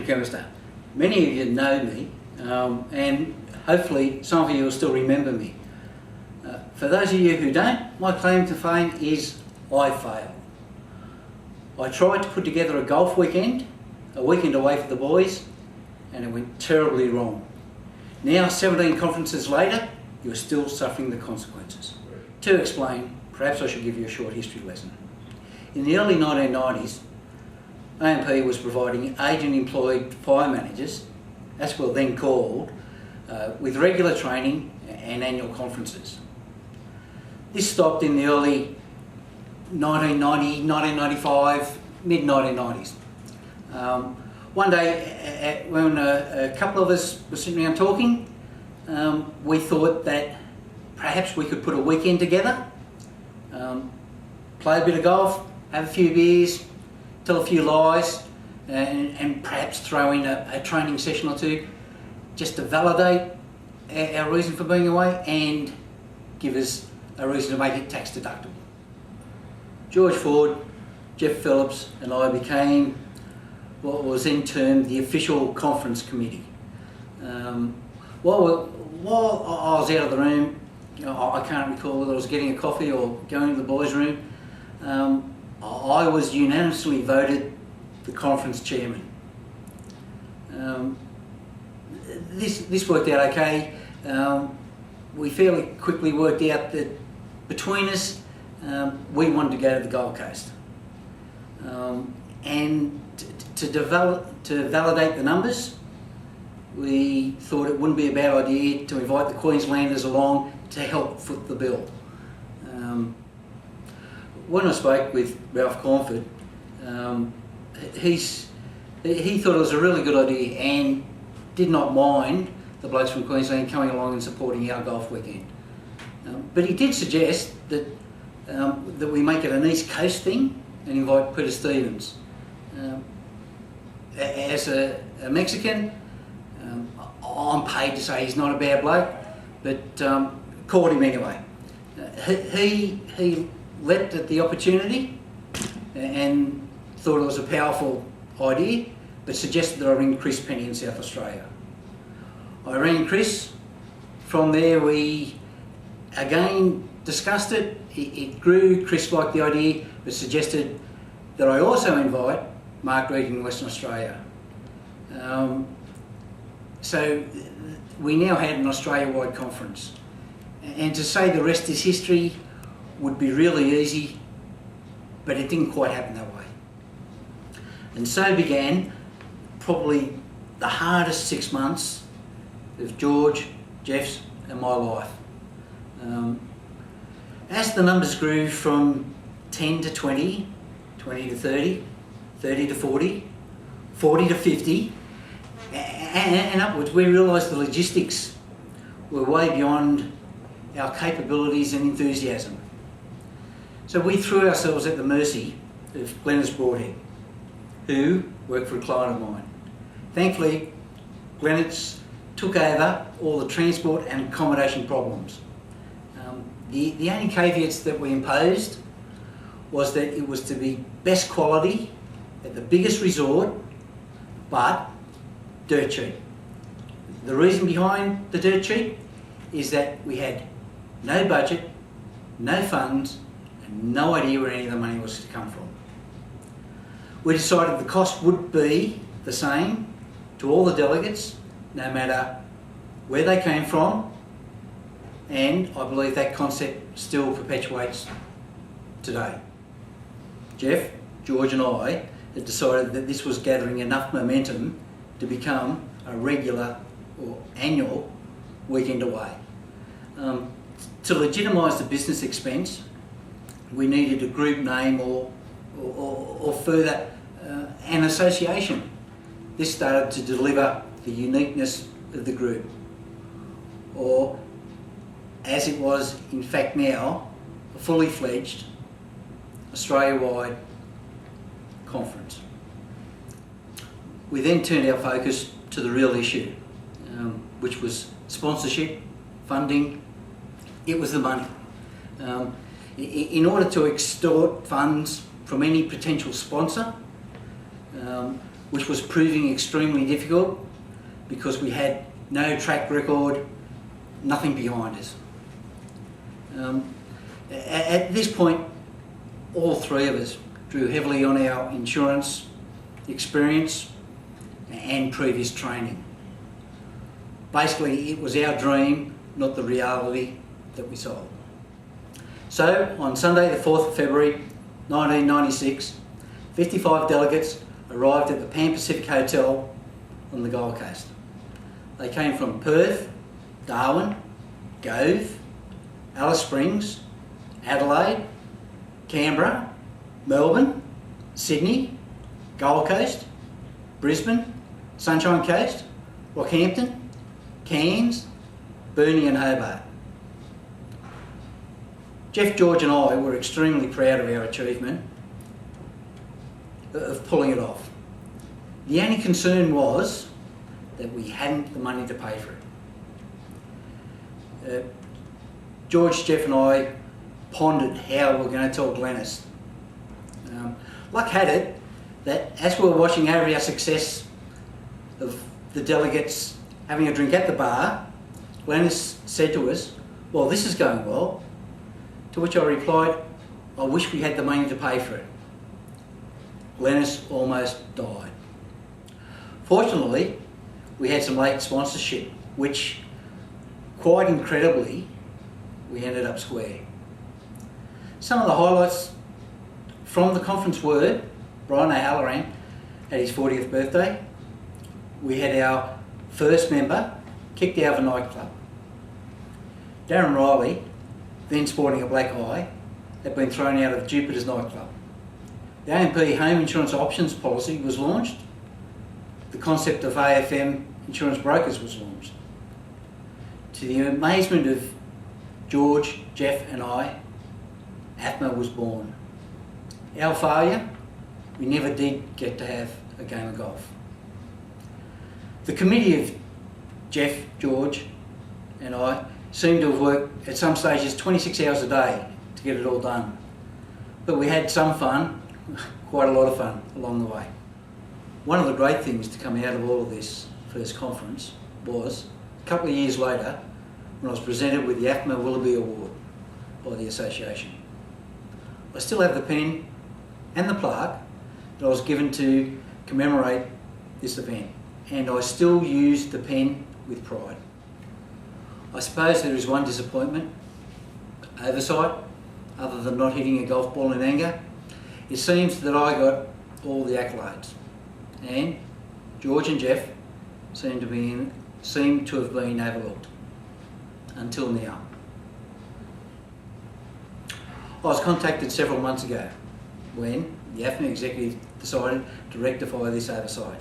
chemist. Many of you know me, and hopefully some of you will still remember me. For those of you who don't, my claim to fame is I failed. I tried to put together a golf weekend, a weekend away for the boys, and it went terribly wrong. Now, 17 conferences later, you're still suffering the consequences. To explain, perhaps I should give you a short history lesson. In the early 1990s, AMP was providing agent-employed fire managers, as we were then called, with regular training and annual conferences. This stopped in the early 1990, 1995, mid-1990s. One day, when a couple of us were sitting around talking, we thought that perhaps we could put a weekend together, play a bit of golf, have a few beers, tell a few lies, and perhaps throw in a training session or two just to validate our reason for being away and give us a reason to make it tax deductible. George Foord, Jeff Phillips and I became what was then termed the official conference committee. While I was out of the room, I can't recall whether I was getting a coffee or going to the boys' room, I was unanimously voted the conference chairman. This worked out okay. We fairly quickly worked out that between us, we wanted to go to the Gold Coast. And to validate the numbers, we thought it wouldn't be a bad idea to invite the Queenslanders along to help foot the bill. When I spoke with Ralph Cornford, he thought it was a really good idea and did not mind the blokes from Queensland coming along and supporting our golf weekend. But he did suggest that we make it an East Coast thing and invite Peter Stevens. As a Mexican, I'm paid to say he's not a bad bloke, but called him anyway. He leapt at the opportunity and thought it was a powerful idea, but suggested that I ring Chris Penny in South Australia. I rang Chris. From there we again discussed it. It grew. Chris liked the idea, but suggested that I also invite Mark Reed in Western Australia. So we now had an Australia-wide conference. And to say the rest is history would be really easy, but it didn't quite happen that way. And so began probably the hardest 6 months of George, Jeff's and my life. As the numbers grew from 10 to 20, 20 to 30, 30 to 40, 40 to 50, and upwards, we realised the logistics were way beyond our capabilities and enthusiasm. So we threw ourselves at the mercy of Glenys Broadhead, who worked for a client of mine. Thankfully, Glenys took over all the transport and accommodation problems. The only caveats that we imposed was that it was to be best quality at the biggest resort, but dirt cheap. The reason behind the dirt cheap is that we had no budget, no funds, and no idea where any of the money was to come from. We decided the cost would be the same to all the delegates, no matter where they came from, and I believe that concept still perpetuates today. Jeff, George and I had decided that this was gathering enough momentum to become a regular or annual weekend away. To legitimise the business expense, we needed a group name or further an association. This started to deliver the uniqueness of the group, or as it was in fact now, a fully fledged Australia-wide conference. We then turned our focus to the real issue, which was sponsorship, funding. It was the money. In order to extort funds from any potential sponsor, which was proving extremely difficult because we had no track record, nothing behind us. At this point, all three of us drew heavily on our insurance experience and previous training. Basically, it was our dream, not the reality that we sold. So, on Sunday the 4th of February 1996, 55 delegates arrived at the Pan Pacific Hotel on the Gold Coast. They came from Perth, Darwin, Gove, Alice Springs, Adelaide, Canberra, Melbourne, Sydney, Gold Coast, Brisbane, Sunshine Coast, Rockhampton, Cairns, Burnie and Hobart. Jeff, George and I were extremely proud of our achievement of pulling it off. The only concern was that we hadn't the money to pay for it. George, Jeff and I pondered how we were going to tell Glenys. Luck had it that as we were watching over our success of the delegates having a drink at the bar, Glenys said to us, "Well, this is going well." To which I replied, "I wish we had the money to pay for it." Glenys almost died. Fortunately, we had some late sponsorship, which, quite incredibly, we ended up square. Some of the highlights from the conference were Brian O'Halloran at his 40th birthday. We had our first member kicked out of a nightclub. Darren Riley, then sporting a black eye, had been thrown out of Jupiter's nightclub. The AMP home insurance options policy was launched. The concept of AFM insurance brokers was launched. To the amazement of George, Jeff and I, AFMA was born. Our failure, we never did get to have a game of golf. The committee of Jeff, George and I seemed to have worked at some stages 26 hours a day to get it all done. But we had some fun, quite a lot of fun along the way. One of the great things to come out of all of this first conference was, a couple of years later, when I was presented with the AFMA Willoughby Award by the association. I still have the pen and the plaque that I was given to commemorate this event, and I still use the pen with pride. I suppose there is one disappointment, oversight, other than not hitting a golf ball in anger. It seems that I got all the accolades, and George and Jeff seem to have been overlooked, until now. I was contacted several months ago when the AFMA executive decided to rectify this oversight.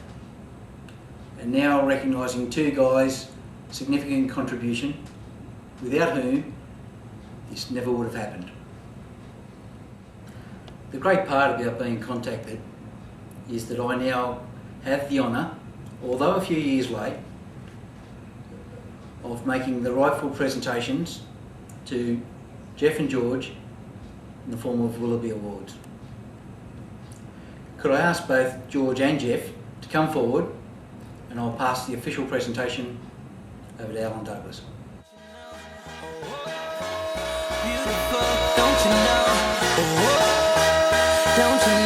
And now recognising two guys' significant contribution, without whom this never would have happened. The great part about being contacted is that I now have the honour, although a few years late, of making the rightful presentations to Jeff and George in the form of Willoughby Awards. Could I ask both George and Jeff to come forward, and I'll pass the official presentation over to Alan Douglas. Beautiful, don't you know? Don't you know?